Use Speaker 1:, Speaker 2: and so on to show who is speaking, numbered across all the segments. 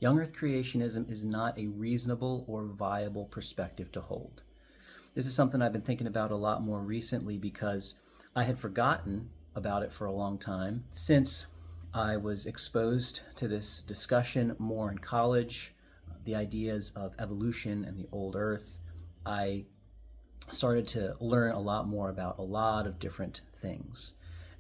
Speaker 1: Young Earth Creationism is not a reasonable or viable perspective to hold. This is something I've been thinking about a lot more recently because I had forgotten about it for a long time. Since I was exposed to this discussion more in college, the ideas of evolution and the old earth, I started to learn a lot more about a lot of different things.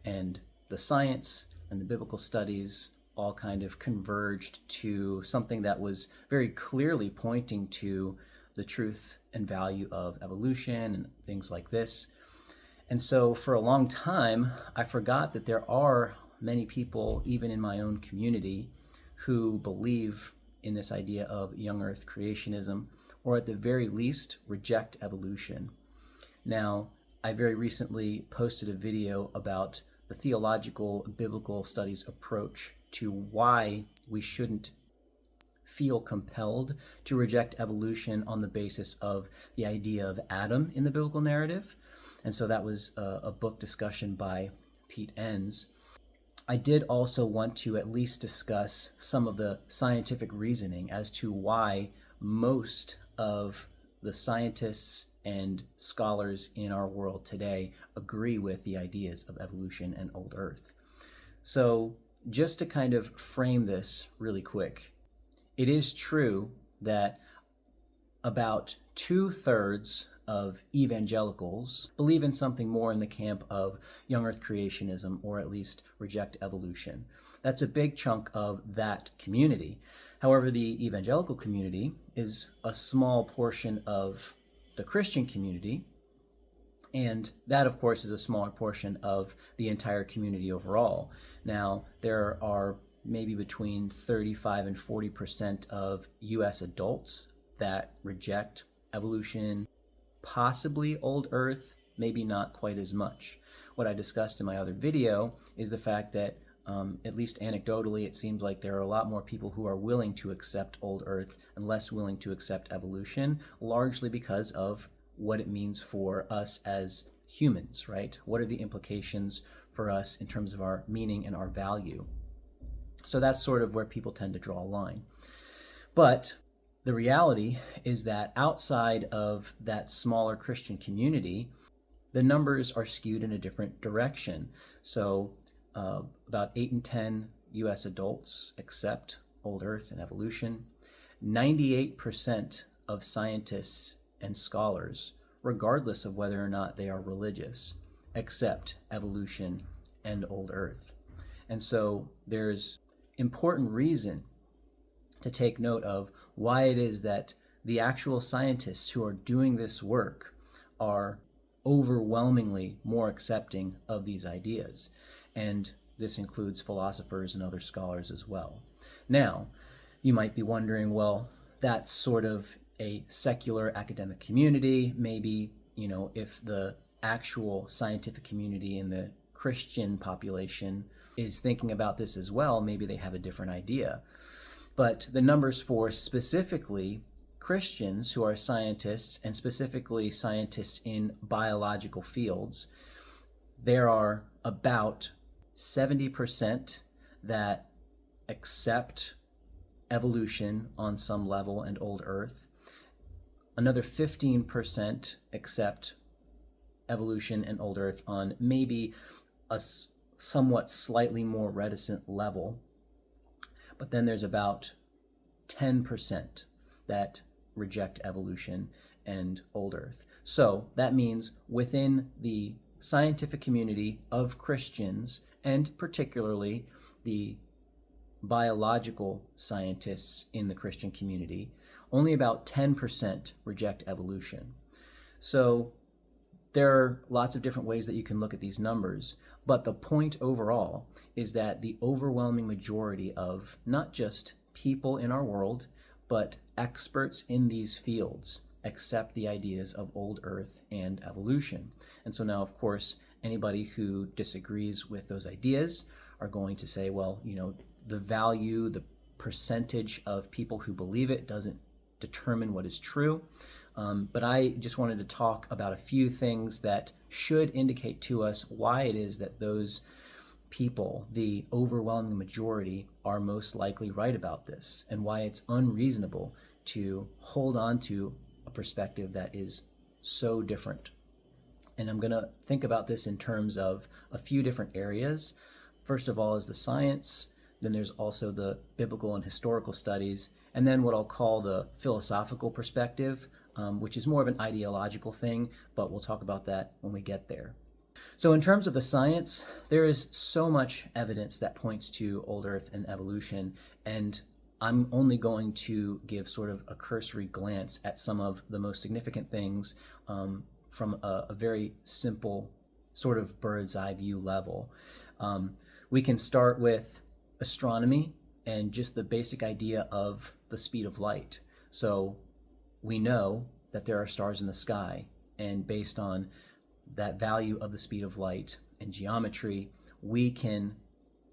Speaker 1: And the science and the biblical studies all kind of converged to something that was very clearly pointing to the truth and value of evolution and things like this. And so for a long time, I forgot that there are many people, even in my own community, who believe in this idea of young earth creationism, or at the very least, reject evolution. Now, I very recently posted a video about the theological biblical studies approach to why we shouldn't feel compelled to reject evolution on the basis of the idea of Adam in the biblical narrative. And so that was a book discussion by Pete Enns. I did also want to at least discuss some of the scientific reasoning as to why most of the scientists and scholars in our world today agree with the ideas of evolution and old earth. So just to kind of frame this really quick, it is true that about 2/3 of evangelicals believe in something more in the camp of young earth creationism, or at least reject evolution. That's a big chunk of that community. However, the evangelical community is a small portion of the Christian community, and that, of course, is a smaller portion of the entire community overall. Now, there are maybe between 35 and 40% of U.S. adults that reject evolution, possibly old earth, maybe not quite as much. What I discussed in my other video is the fact that, at least anecdotally, it seems like there are a lot more people who are willing to accept old earth and less willing to accept evolution, largely because of what it means for us as humans, right? What are the implications for us in terms of our meaning and our value? So that's sort of where people tend to draw a line. But the reality is that outside of that smaller Christian community, the numbers are skewed in a different direction. So about 8 in 10 U.S. adults accept old earth and evolution. 98% of scientists and scholars, regardless of whether or not they are religious, accept evolution and old earth. And so there's important reason to take note of why it is that the actual scientists who are doing this work are overwhelmingly more accepting of these ideas. And this includes philosophers and other scholars as well. Now, you might be wondering, well, that's sort of a secular academic community. Maybe, if the actual scientific community in the Christian population is thinking about this as well, maybe they have a different idea. But the numbers for specifically Christians who are scientists, and specifically scientists in biological fields, there are about 70% that accept evolution on some level and old earth. Another 15% accept evolution and old earth on maybe a somewhat slightly more reticent level. But then there's about 10% that reject evolution and old earth. So that means within the scientific community of Christians, and particularly the biological scientists in the Christian community, only about 10% reject evolution. So there are lots of different ways that you can look at these numbers, but the point overall is that the overwhelming majority of not just people in our world, but experts in these fields accept the ideas of old earth and evolution. And so now, of course, anybody who disagrees with those ideas are going to say, well, the value, the percentage of people who believe it doesn't determine what is true. But I just wanted to talk about a few things that should indicate to us why it is that those people, the overwhelming majority, are most likely right about this, and why it's unreasonable to hold on to a perspective that is so different. And I'm going to think about this in terms of a few different areas. First of all is the science, then there's also the biblical and historical studies, and then what I'll call the philosophical perspective, which is more of an ideological thing, but we'll talk about that when we get there. So in terms of the science, there is so much evidence that points to old Earth and evolution, and I'm only going to give sort of a cursory glance at some of the most significant things from a very simple sort of bird's eye view level. We can start with astronomy and just the basic idea of the speed of light. So we know that there are stars in the sky, and based on that value of the speed of light and geometry, we can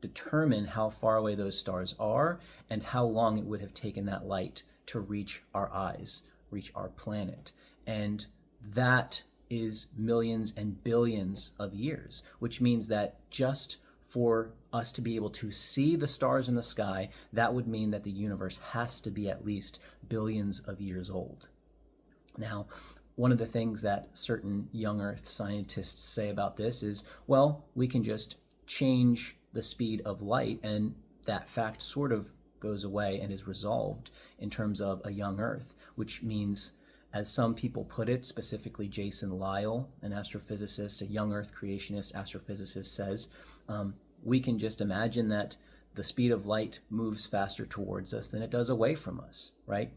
Speaker 1: determine how far away those stars are and how long it would have taken that light to reach our eyes, reach our planet. And that is millions and billions of years, which means that just for us to be able to see the stars in the sky, that would mean that the universe has to be at least billions of years old. Now, one of the things that certain young Earth scientists say about this is, well, we can just change the speed of light, and that fact sort of goes away and is resolved in terms of a young Earth, which means, as some people put it, specifically Jason Lisle, an astrophysicist, a young Earth creationist astrophysicist, says, we can just imagine that the speed of light moves faster towards us than it does away from us, right?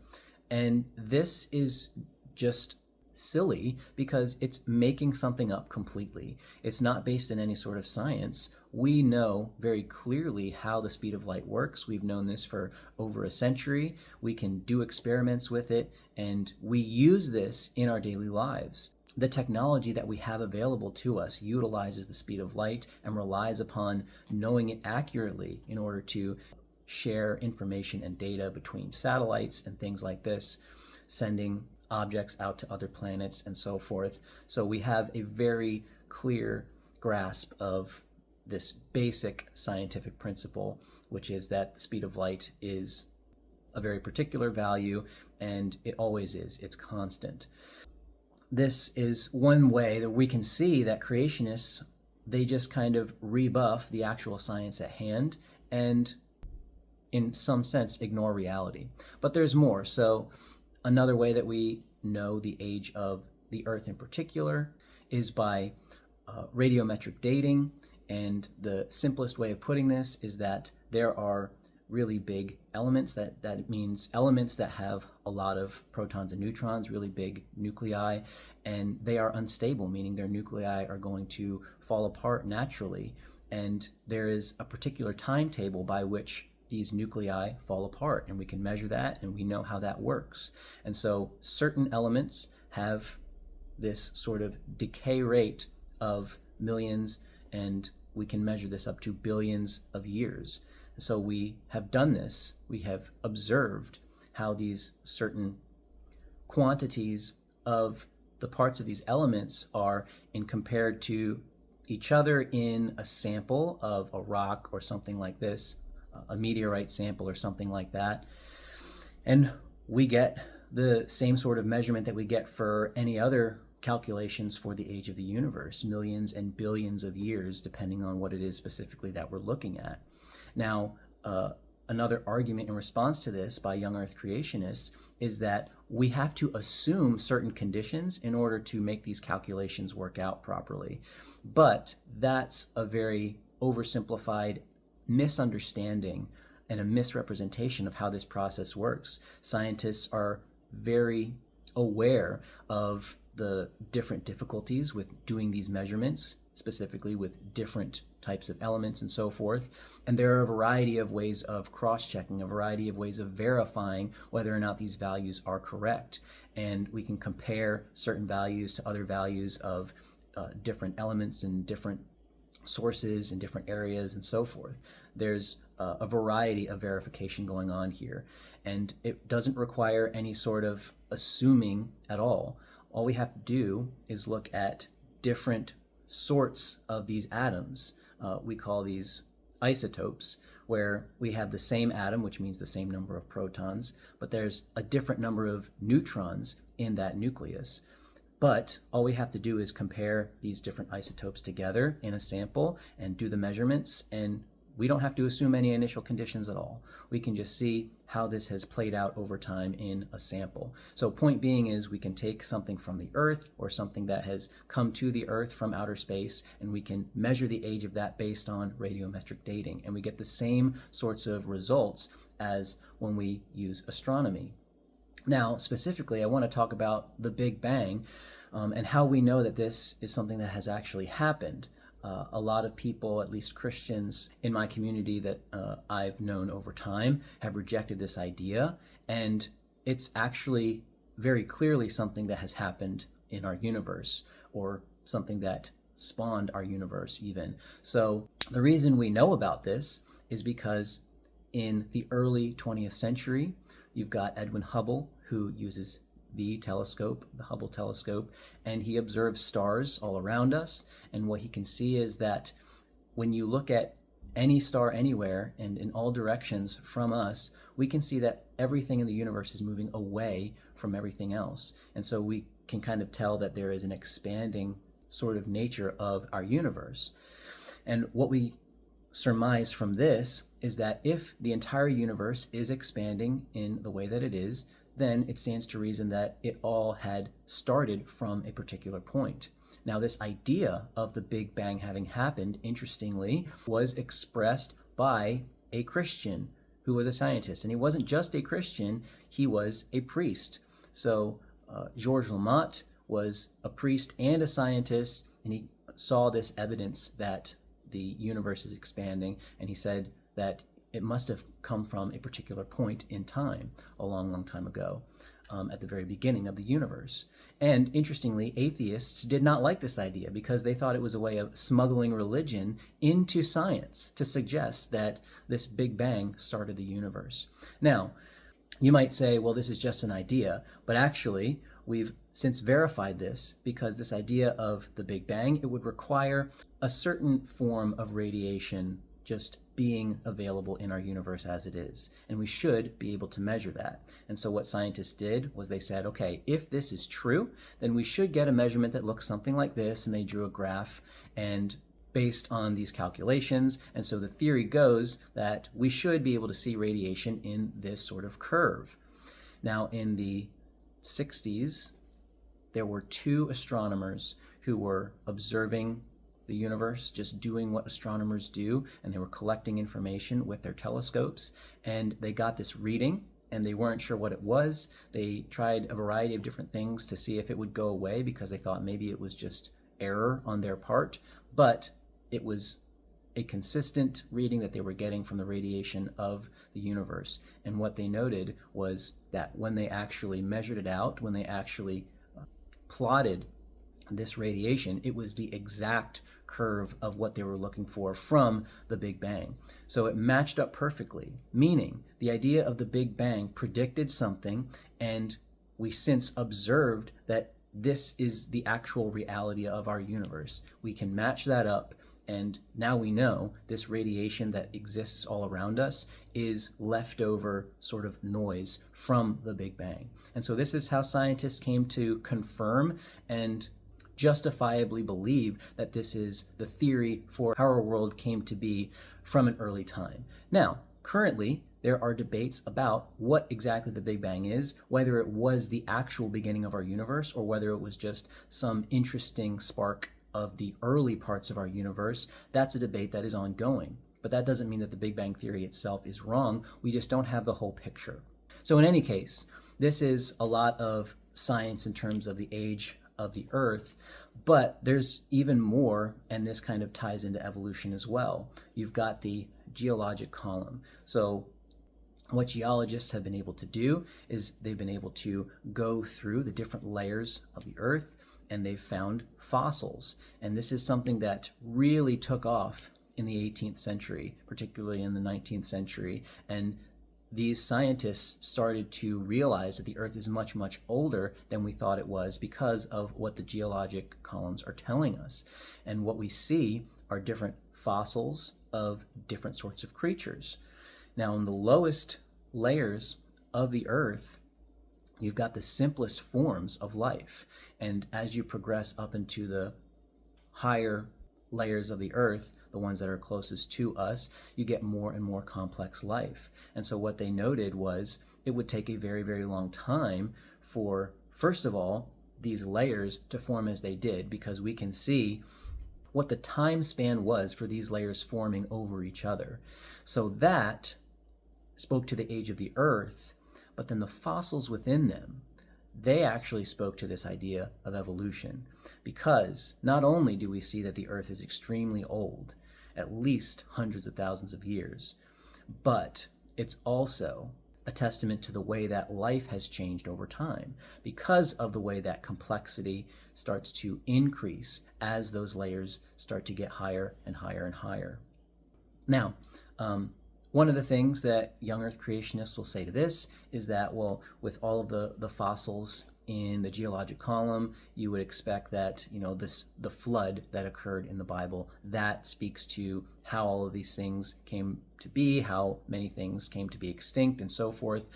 Speaker 1: And this is just silly because it's making something up completely. It's not based in any sort of science. We know very clearly how the speed of light works. We've known this for over a century. We can do experiments with it, and we use this in our daily lives. The technology that we have available to us utilizes the speed of light and relies upon knowing it accurately in order to share information and data between satellites and things like this, sending objects out to other planets and so forth. So we have a very clear grasp of this basic scientific principle, which is that the speed of light is a very particular value, and it always is. It's constant. This is one way that we can see that creationists, they just kind of rebuff the actual science at hand and in some sense ignore reality. But there's more. So another way that we know the age of the Earth in particular is by radiometric dating. And the simplest way of putting this is that there are really big elements. That means elements that have a lot of protons and neutrons, really big nuclei, and they are unstable, meaning their nuclei are going to fall apart naturally. And there is a particular timetable by which these nuclei fall apart, and we can measure that, and we know how that works. And so certain elements have this sort of decay rate of millions, and we can measure this up to billions of years. So we have done this. We have observed how these certain quantities of the parts of these elements are in compared to each other in a sample of a rock or something like this, a meteorite sample or something like that. And we get the same sort of measurement that we get for any other calculations for the age of the universe, millions and billions of years, depending on what it is specifically that we're looking at. Now, another argument in response to this by young Earth creationists is that we have to assume certain conditions in order to make these calculations work out properly. But that's a very oversimplified misunderstanding and a misrepresentation of how this process works. Scientists are very aware of the different difficulties with doing these measurements, specifically with different types of elements and so forth. And there are a variety of ways of cross-checking, a variety of ways of verifying whether or not these values are correct. And we can compare certain values to other values of different elements and different sources in different areas and so forth. There's a variety of verification going on here, and it doesn't require any sort of assuming at all. All we have to do is look at different sorts of these atoms, we call these isotopes, where we have the same atom, which means the same number of protons, but there's a different number of neutrons in that nucleus. But all we have to do is compare these different isotopes together in a sample and do the measurements, and we don't have to assume any initial conditions at all. We can just see how this has played out over time in a sample. So point being is we can take something from the Earth or something that has come to the Earth from outer space, and we can measure the age of that based on radiometric dating. And we get the same sorts of results as when we use astronomy. Now, specifically, I want to talk about the Big Bang and how we know that this is something that has actually happened. A lot of people, at least Christians in my community that I've known over time, have rejected this idea, and it's actually very clearly something that has happened in our universe, or something that spawned our universe even. So the reason we know about this is because in the early 20th century, you've got Edwin Hubble, who uses the telescope, the Hubble telescope, and he observes stars all around us. And what he can see is that when you look at any star anywhere and in all directions from us, we can see that everything in the universe is moving away from everything else. And so we can kind of tell that there is an expanding sort of nature of our universe. And what we surmise from this is that if the entire universe is expanding in the way that it is, then it stands to reason that it all had started from a particular point. Now, this idea of the Big Bang having happened, interestingly, was expressed by a Christian who was a scientist. And he wasn't just a Christian, he was a priest. So Georges Lamont was a priest and a scientist, and he saw this evidence that the universe is expanding, and he said that it must have come from a particular point in time, a long, long time ago, at the very beginning of the universe. And interestingly, atheists did not like this idea because they thought it was a way of smuggling religion into science to suggest that this Big Bang started the universe. Now, you might say, well, this is just an idea, but actually, we've since verified this, because this idea of the Big Bang, it would require a certain form of radiation just being available in our universe as it is. And we should be able to measure that. And so what scientists did was they said, okay, if this is true, then we should get a measurement that looks something like this. And they drew a graph and based on these calculations. And so the theory goes that we should be able to see radiation in this sort of curve. Now, in the 60s, there were two astronomers who were observing the universe, just doing what astronomers do, and they were collecting information with their telescopes, and they got this reading, and they weren't sure what it was. They tried a variety of different things to see if it would go away because they thought maybe it was just error on their part, but it was a consistent reading that they were getting from the radiation of the universe. And what they noted was that when they actually measured it out, when they actually plotted this radiation, it was the exact curve of what they were looking for from the Big Bang. So it matched up perfectly, meaning the idea of the Big Bang predicted something, and we since observed that this is the actual reality of our universe. We can match that up, and now we know this radiation that exists all around us is leftover sort of noise from the Big Bang. And so this is how scientists came to confirm and justifiably believe that this is the theory for how our world came to be from an early time. Now, currently, there are debates about what exactly the Big Bang is, whether it was the actual beginning of our universe or whether it was just some interesting spark of the early parts of our universe. That's a debate that is ongoing. But that doesn't mean that the Big Bang theory itself is wrong. We just don't have the whole picture. So in any case, this is a lot of science in terms of the age of the Earth, but there's even more, and this kind of ties into evolution as well. You've got the geologic column. So what geologists have been able to do is they've been able to go through the different layers of the Earth, and they've found fossils. And this is something that really took off in the 18th century, particularly in the 19th century. And these scientists started to realize that the Earth is much, much older than we thought it was because of what the geologic columns are telling us. And what we see are different fossils of different sorts of creatures. Now, in the lowest layers of the earth, you've got the simplest forms of life. And as you progress up into the higher layers of the earth, the ones that are closest to us, you get more and more complex life. And so what they noted was it would take a very, very long time for, first of all, these layers to form as they did, because we can see what the time span was for these layers forming over each other. So that spoke to the age of the earth, but then the fossils within them, they actually spoke to this idea of evolution, because not only do we see that the earth is extremely old, at least hundreds of thousands of years, but it's also a testament to the way that life has changed over time because of the way that complexity starts to increase as those layers start to get higher and higher and higher. Now, one of the things that young Earth creationists will say to this is that, well, with all of the fossils in the geologic column, you would expect that, the flood that occurred in the Bible, that speaks to how all of these things came to be, how many things came to be extinct, and so forth.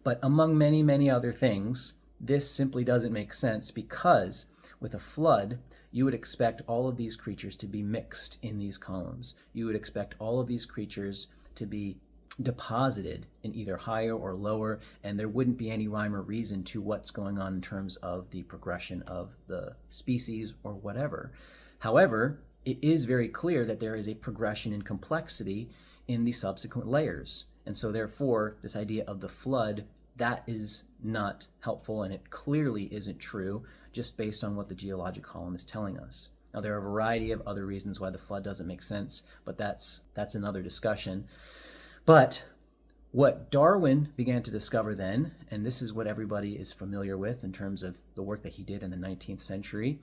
Speaker 1: But among many, many other things, this simply doesn't make sense, because with a flood, you would expect all of these creatures to be mixed in these columns. You would expect all of these creatures to be deposited in either higher or lower, and there wouldn't be any rhyme or reason to what's going on in terms of the progression of the species or whatever. However, it is very clear that there is a progression in complexity in the subsequent layers. And so therefore, this idea of the flood, that is not helpful, and it clearly isn't true just based on what the geologic column is telling us. Now, there are a variety of other reasons why the flood doesn't make sense, but that's another discussion. But what Darwin began to discover then, and this is what everybody is familiar with in terms of the work that he did in the 19th century,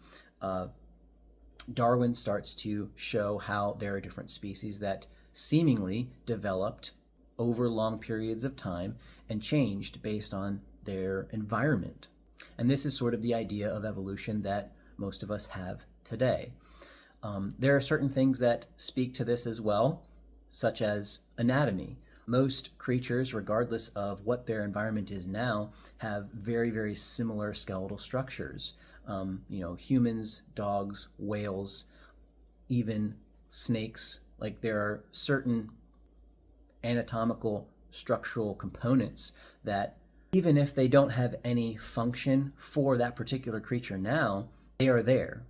Speaker 1: Darwin starts to show how there are different species that seemingly developed over long periods of time and changed based on their environment. And this is sort of the idea of evolution that most of us have today. There are certain things that speak to this as well, such as anatomy. Most creatures, regardless of what their environment is now, have very, very similar skeletal structures. Humans, dogs, whales, even snakes. Like, there are certain anatomical structural components that, even if they don't have any function for that particular creature now, they are there.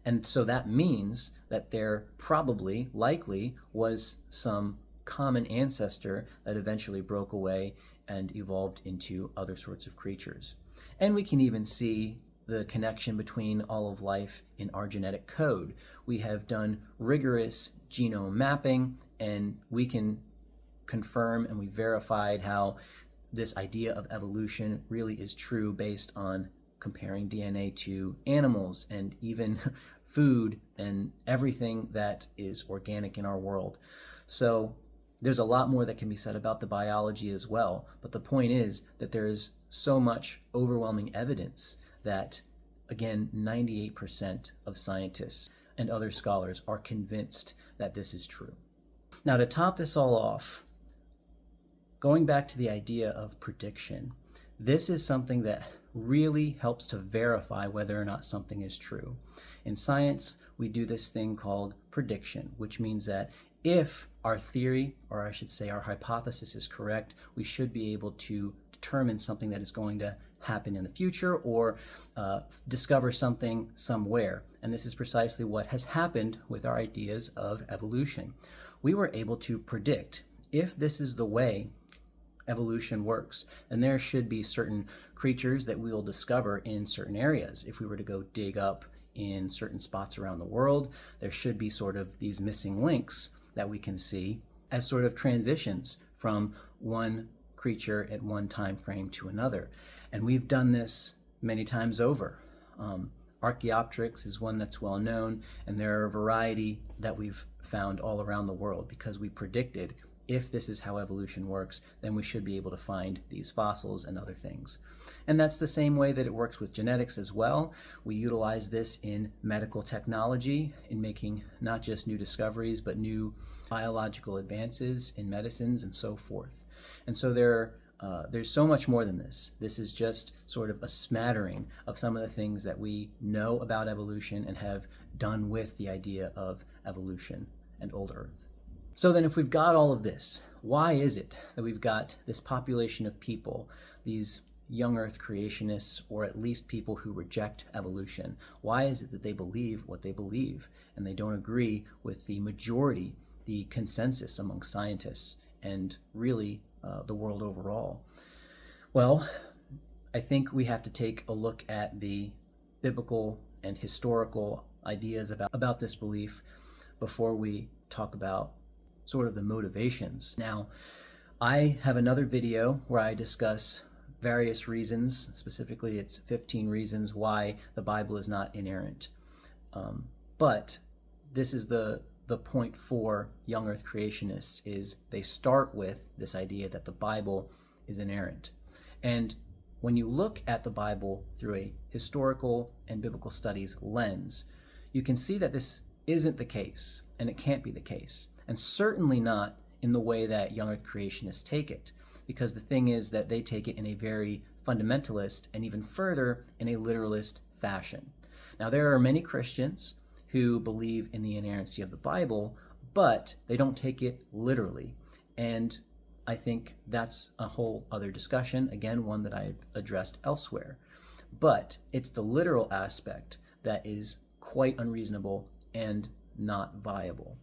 Speaker 1: And so that means that there probably, likely, was some common ancestor that eventually broke away and evolved into other sorts of creatures. And we can even see the connection between all of life in our genetic code. We have done rigorous genome mapping, and we can confirm, and we verified how this idea of evolution really is true based on comparing DNA to animals and even food and everything that is organic in our world. So there's a lot more that can be said about the biology as well, but the point is that there is so much overwhelming evidence that, again, 98% of scientists and other scholars are convinced that this is true. Now, to top this all off, going back to the idea of prediction, this is something that really helps to verify whether or not something is true. In science, we do this thing called prediction, which means that if our theory, or I should say our hypothesis, is correct, we should be able to determine something that is going to happen in the future, or discover something somewhere. And this is precisely what has happened with our ideas of evolution. We were able to predict, if this is the way evolution works, and there should be certain creatures that we will discover in certain areas. If we were to go dig up in certain spots around the world, there should be sort of these missing links that we can see as sort of transitions from one creature at one time frame to another. And we've done this many times over. Archaeopteryx is one that's well known, and there are a variety that we've found all around the world because we predicted if this is how evolution works, then we should be able to find these fossils and other things. And that's the same way that it works with genetics as well. We utilize this in medical technology, in making not just new discoveries, but new biological advances in medicines and so forth. And so there's so much more than this. This is just sort of a smattering of some of the things that we know about evolution and have done with the idea of evolution and old Earth. So then if we've got all of this, why is it that we've got this population of people, these young Earth creationists, or at least people who reject evolution? Why is it that they believe what they believe and they don't agree with the majority, the consensus among scientists and really the world overall? Well, I think we have to take a look at the biblical and historical ideas about this belief before we talk about sort of the motivations. Now, I have another video where I discuss various reasons, specifically it's 15 reasons why the Bible is not inerrant. But this is the point for young Earth creationists, is they start with this idea that the Bible is inerrant. And when you look at the Bible through a historical and biblical studies lens, you can see that this isn't the case, and it can't be the case, and certainly not in the way that young Earth creationists take it, because the thing is that they take it in a very fundamentalist and even further in a literalist fashion. Now, there are many Christians who believe in the inerrancy of the Bible, but they don't take it literally, and I think that's a whole other discussion, again, one that I've addressed elsewhere. But it's the literal aspect that is quite unreasonable and not viable.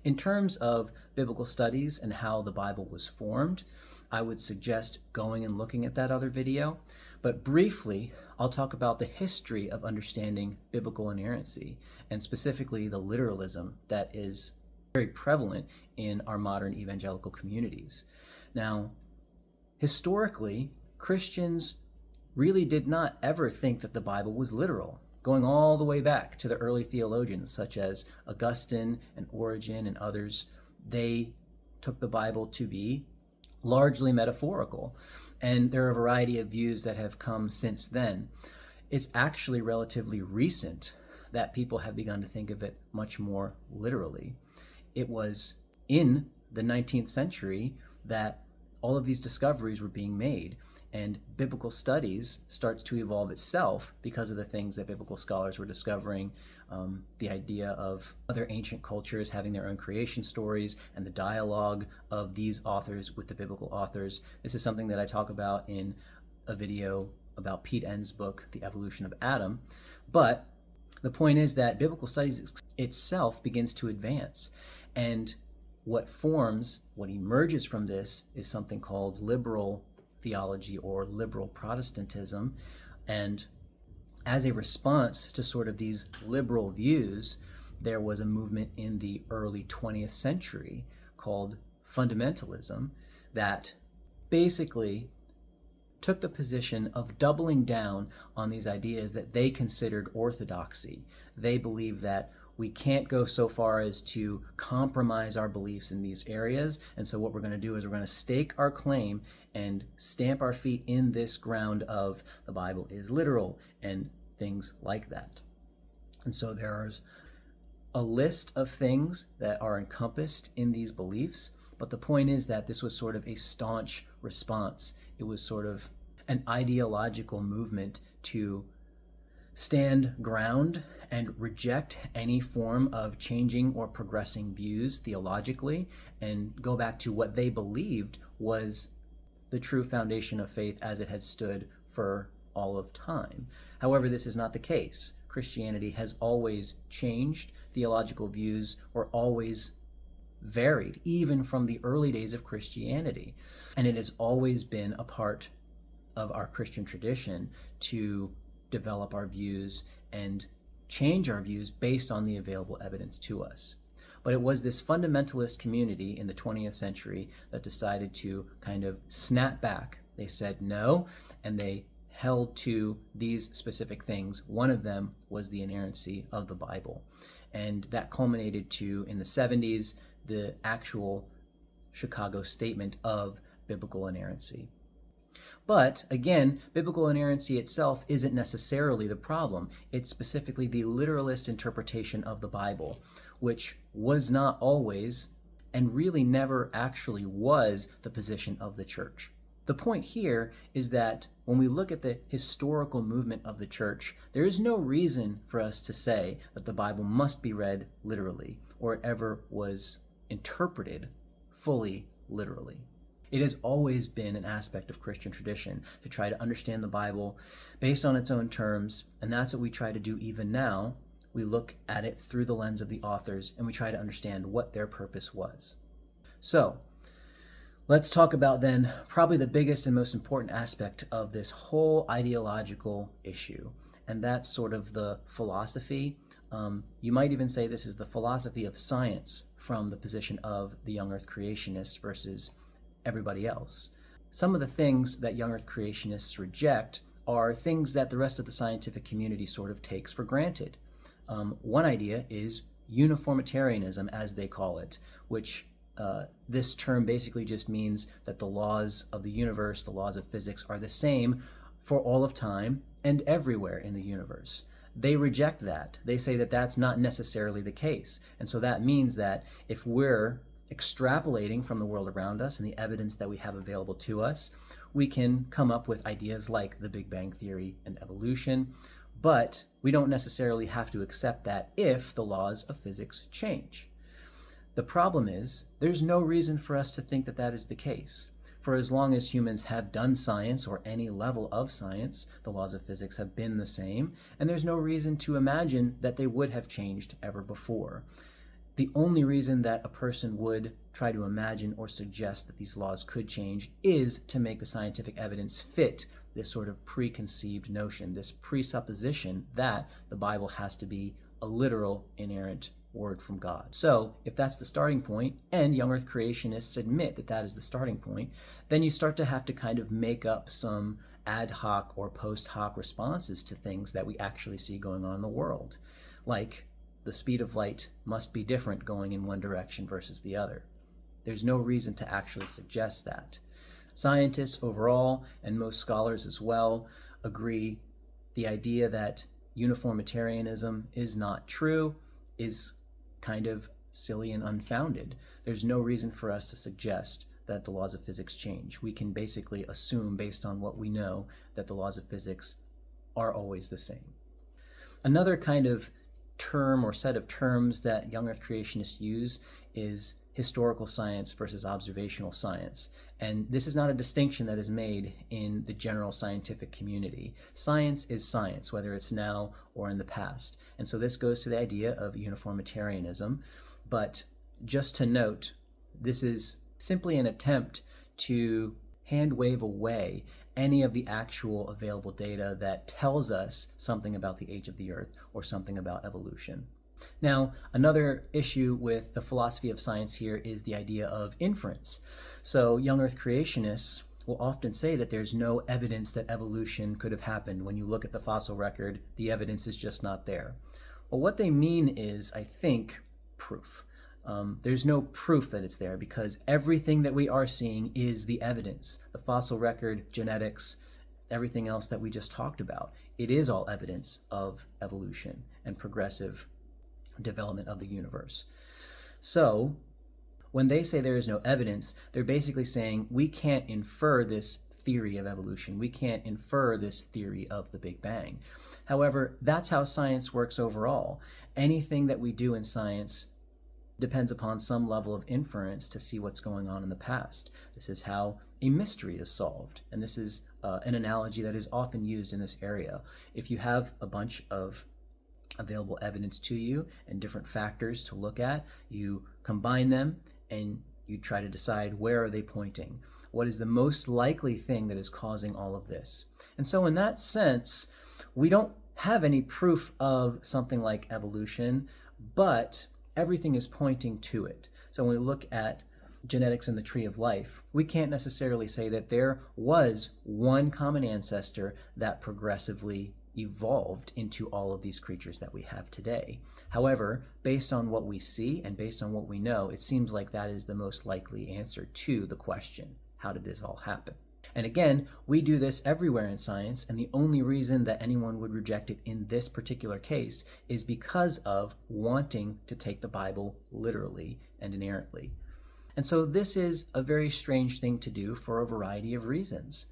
Speaker 1: In terms of biblical studies and how the Bible was formed, I would suggest going and looking at that other video. But briefly, I'll talk about the history of understanding biblical inerrancy, and specifically the literalism that is very prevalent in our modern evangelical communities. Now, historically, Christians really did not ever think that the Bible was literal. Going all the way back to the early theologians such as Augustine and Origen and others, they took the Bible to be largely metaphorical. And there are a variety of views that have come since then. It's actually relatively recent that people have begun to think of it much more literally. It was in the 19th century that all of these discoveries were being made, and biblical studies starts to evolve itself because of the things that biblical scholars were discovering, the idea of other ancient cultures having their own creation stories and the dialogue of these authors with the biblical authors. This is something that I talk about in a video about Pete Enns' book, The Evolution of Adam. But the point is that biblical studies itself begins to advance, and what emerges from this is something called liberal theology or liberal Protestantism. And as a response to sort of these liberal views, there was a movement in the early 20th century called fundamentalism that basically took the position of doubling down on these ideas that they considered orthodoxy. They believed that we can't go so far as to compromise our beliefs in these areas, and so what we're going to do is we're going to stake our claim and stamp our feet in this ground of the Bible is literal and things like that. And so there's a list of things that are encompassed in these beliefs, but the point is that this was sort of a staunch response. It was sort of an ideological movement to stand ground and reject any form of changing or progressing views theologically and go back to what they believed was the true foundation of faith as it had stood for all of time. However, this is not the case. Christianity has always changed. Theological views were always varied, even from the early days of Christianity. And it has always been a part of our Christian tradition to develop our views and change our views based on the available evidence to us. But it was this fundamentalist community in the 20th century that decided to kind of snap back. They said no, and they held to these specific things. One of them was the inerrancy of the Bible. And that culminated to, in the 70s, the actual Chicago statement of biblical inerrancy. But again, biblical inerrancy itself isn't necessarily the problem. It's specifically the literalist interpretation of the Bible, which was not always and really never actually was the position of the church. The point here is that when we look at the historical movement of the church, there is no reason for us to say that the Bible must be read literally, or it ever was interpreted fully literally. It has always been an aspect of Christian tradition to try to understand the Bible based on its own terms, and that's what we try to do even now. We look at it through the lens of the authors, and we try to understand what their purpose was. So, let's talk about then probably the biggest and most important aspect of this whole ideological issue, and that's sort of the philosophy. You might even say this is the philosophy of science from the position of the Young Earth Creationists versus everybody else. Some of the things that Young Earth Creationists reject are things that the rest of the scientific community sort of takes for granted. One idea is uniformitarianism, as they call it, which this term basically just means that the laws of the universe, the laws of physics, are the same for all of time and everywhere in the universe. They reject that. They say that that's not necessarily the case. And so that means that if we're extrapolating from the world around us and the evidence that we have available to us, we can come up with ideas like the Big Bang Theory and evolution, but we don't necessarily have to accept that if the laws of physics change. The problem is, there's no reason for us to think that that is the case. For as long as humans have done science or any level of science, the laws of physics have been the same, and there's no reason to imagine that they would have changed ever before. The only reason that a person would try to imagine or suggest that these laws could change is to make the scientific evidence fit this sort of preconceived notion, this presupposition that the Bible has to be a literal, inerrant word from God. So, if that's the starting point, and Young Earth Creationists admit that that is the starting point, then you start to have to kind of make up some ad hoc or post hoc responses to things that we actually see going on in the world, like the speed of light must be different going in one direction versus the other. There's no reason to actually suggest that. Scientists overall, and most scholars as well, agree the idea that uniformitarianism is not true is kind of silly and unfounded. There's no reason for us to suggest that the laws of physics change. We can basically assume, based on what we know, that the laws of physics are always the same. Another kind of term or set of terms that Young Earth Creationists use is historical science versus observational science. And this is not a distinction that is made in the general scientific community. Science is science, whether it's now or in the past. And so this goes to the idea of uniformitarianism. But just to note, this is simply an attempt to hand wave away any of the actual available data that tells us something about the age of the Earth or something about evolution. Now, another issue with the philosophy of science here is the idea of inference. So Young Earth Creationists will often say that there's no evidence that evolution could have happened. When you look at the fossil record, the evidence is just not there. Well, what they mean is, I think, proof. There's no proof that it's there because everything that we are seeing is the evidence. The fossil record, genetics, everything else that we just talked about. It is all evidence of evolution and progressive development of the universe. So, when they say there is no evidence, they're basically saying we can't infer this theory of evolution. We can't infer this theory of the Big Bang. However, that's how science works overall. Anything that we do in science depends upon some level of inference to see what's going on in the past. This is how a mystery is solved, and this is an analogy that is often used in this area. If you have a bunch of available evidence to you and different factors to look at, you combine them and you try to decide where are they pointing. What is the most likely thing that is causing all of this? And so in that sense, we don't have any proof of something like evolution, but everything is pointing to it. So when we look at genetics in the tree of life, we can't necessarily say that there was one common ancestor that progressively evolved into all of these creatures that we have today. However, based on what we see and based on what we know, it seems like that is the most likely answer to the question, how did this all happen? And again, we do this everywhere in science, and the only reason that anyone would reject it in this particular case is because of wanting to take the Bible literally and inerrantly. And so this is a very strange thing to do for a variety of reasons.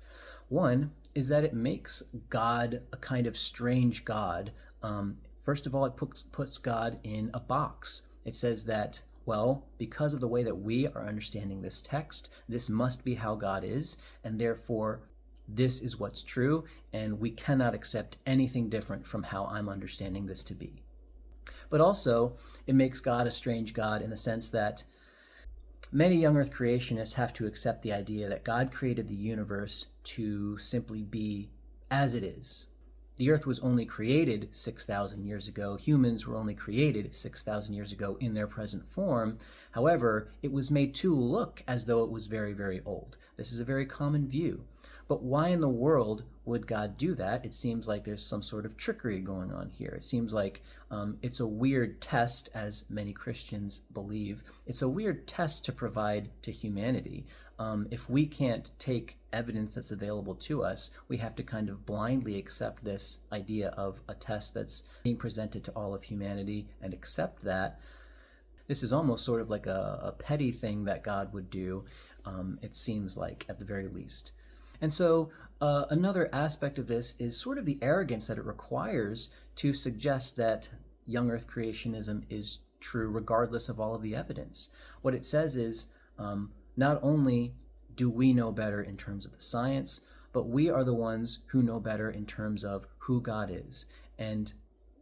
Speaker 1: One is that it makes God a kind of strange God. First of all, it puts God in a box. It says that, well, because of the way that we are understanding this text, this must be how God is, and therefore this is what's true, and we cannot accept anything different from how I'm understanding this to be. But also, it makes God a strange God in the sense that many young earth creationists have to accept the idea that God created the universe to simply be as it is. The earth was only created 6,000 years ago. Humans were only created 6,000 years ago in their present form. However, it was made to look as though it was very, very old. This is a very common view. But why in the world would God do that? It seems like there's some sort of trickery going on here. It seems like it's a weird test, as many Christians believe. It's a weird test to provide to humanity. If we can't take evidence that's available to us, we have to kind of blindly accept this idea of a test that's being presented to all of humanity and accept that. This is almost sort of like a petty thing that God would do, it seems like, at the very least. And so another aspect of this is sort of the arrogance that it requires to suggest that young earth creationism is true regardless of all of the evidence. What it says is, not only do we know better in terms of the science, but we are the ones who know better in terms of who God is. And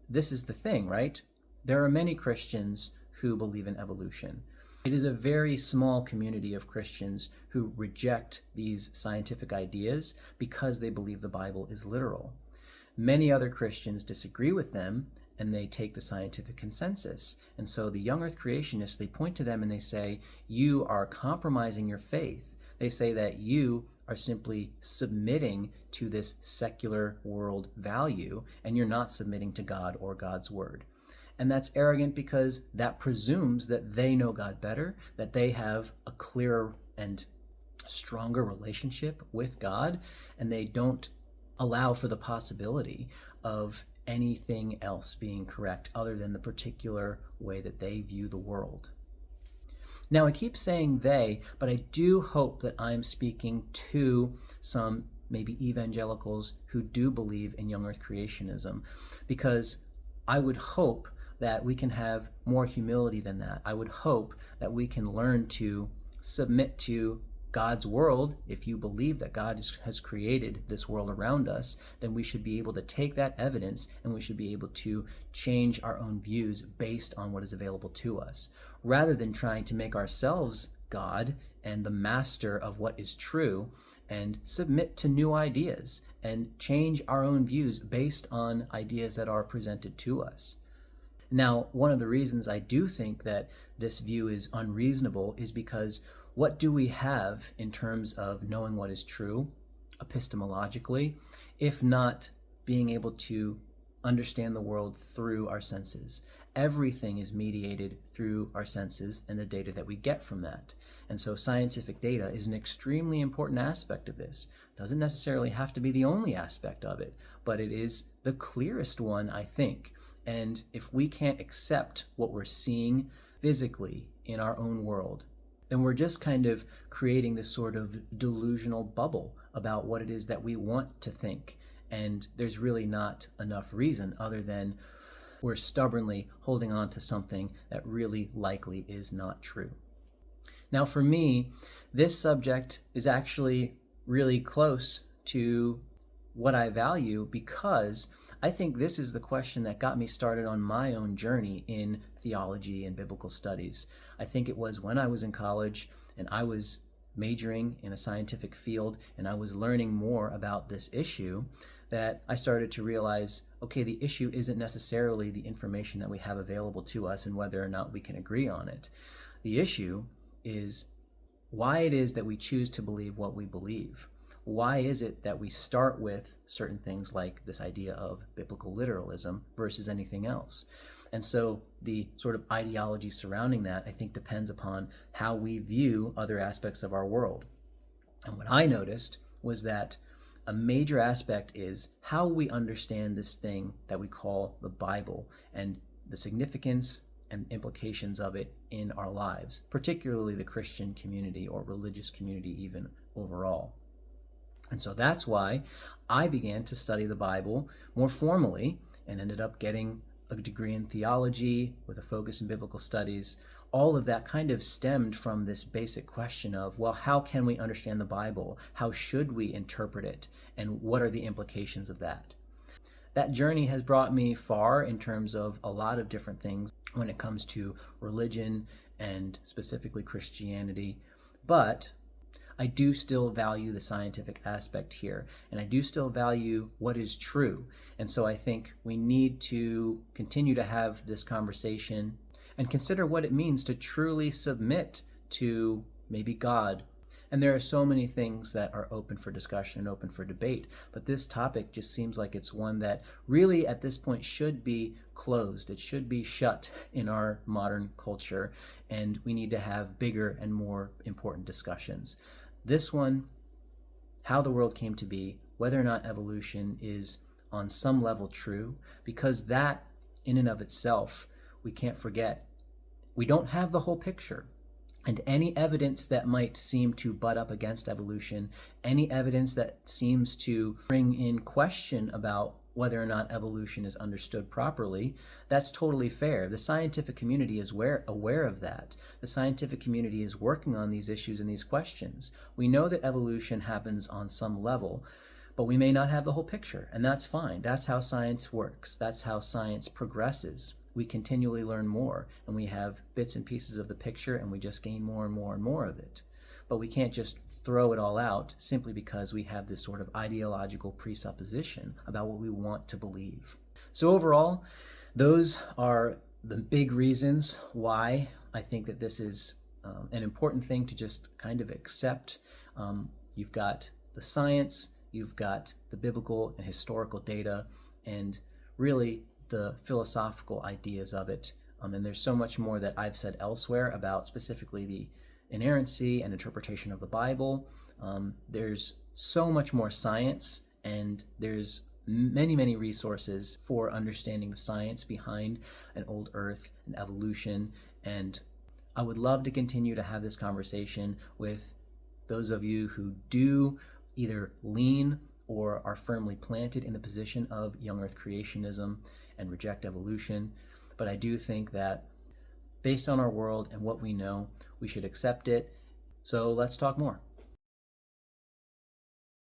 Speaker 1: this is the thing, right? There are many Christians who believe in evolution. It is a very small community of Christians who reject these scientific ideas because they believe the Bible is literal. Many other Christians disagree with them, and they take the scientific consensus. And so the young earth creationists, they point to them and they say, you are compromising your faith. They say that you are simply submitting to this secular world value, and you're not submitting to God or God's word. And that's arrogant because that presumes that they know God better, that they have a clearer and stronger relationship with God, and they don't allow for the possibility of anything else being correct other than the particular way that they view the world. Now, I keep saying they, but I do hope that I'm speaking to some maybe evangelicals who do believe in young earth creationism, because I would hope that we can have more humility than that. I would hope that we can learn to submit to God's world. If you believe that God has created this world around us, then we should be able to take that evidence and we should be able to change our own views based on what is available to us, rather than trying to make ourselves God and the master of what is true and submit to new ideas and change our own views based on ideas that are presented to us. Now, one of the reasons I do think that this view is unreasonable is because what do we have in terms of knowing what is true epistemologically, if not being able to understand the world through our senses? Everything is mediated through our senses and the data that we get from that. And so scientific data is an extremely important aspect of this. It doesn't necessarily have to be the only aspect of it, but it is the clearest one, I think. And if we can't accept what we're seeing physically in our own world, then we're just kind of creating this sort of delusional bubble about what it is that we want to think. And there's really not enough reason other than we're stubbornly holding on to something that really likely is not true. Now, for me, this subject is actually really close to what I value, because I think this is the question that got me started on my own journey in theology and biblical studies. I think it was when I was in college and I was majoring in a scientific field and I was learning more about this issue that I started to realize, okay, the issue isn't necessarily the information that we have available to us and whether or not we can agree on it. The issue is why it is that we choose to believe what we believe. why is it that we start with certain things like this idea of biblical literalism versus anything else? And so the sort of ideology surrounding that, I think, depends upon how we view other aspects of our world. And what I noticed was that a major aspect is how we understand this thing that we call the Bible and the significance and implications of it in our lives, particularly the Christian community or religious community even overall. And so that's why I began to study the Bible more formally and ended up getting a degree in theology with a focus in biblical studies. All of that kind of stemmed from this basic question of, well, how can we understand the Bible? How should we interpret it? And what are the implications of that? That journey has brought me far in terms of a lot of different things when it comes to religion and specifically Christianity. But I do still value the scientific aspect here, and I do still value what is true. And so I think we need to continue to have this conversation and consider what it means to truly submit to maybe God. And there are so many things that are open for discussion and open for debate, but this topic just seems like it's one that really at this point should be closed. It should be shut in our modern culture, and we need to have bigger and more important discussions. This one, how the world came to be, whether or not evolution is on some level true, because that in and of itself, we can't forget, we don't have the whole picture. And any evidence that might seem to butt up against evolution, any evidence that seems to bring in question about whether or not evolution is understood properly, that's totally fair. The scientific community is aware of that. The scientific community is working on these issues and these questions. We know that evolution happens on some level, but we may not have the whole picture, and that's fine. That's how science works. That's how science progresses. We continually learn more, and we have bits and pieces of the picture, and we just gain more and more and more of it. But we can't just throw it all out simply because we have this sort of ideological presupposition about what we want to believe. So overall, those are the big reasons why I think that this is an important thing to just kind of accept. You've got the science, you've got the biblical and historical data, and really the philosophical ideas of it. And there's so much more that I've said elsewhere about specifically the inerrancy and interpretation of the Bible. There's so much more science, and there's many, many resources for understanding the science behind an old earth and evolution. And I would love to continue to have this conversation with those of you who do either lean or are firmly planted in the position of Young Earth Creationism and reject evolution. But I do think that based on our world and what we know, we should accept it. So let's talk more.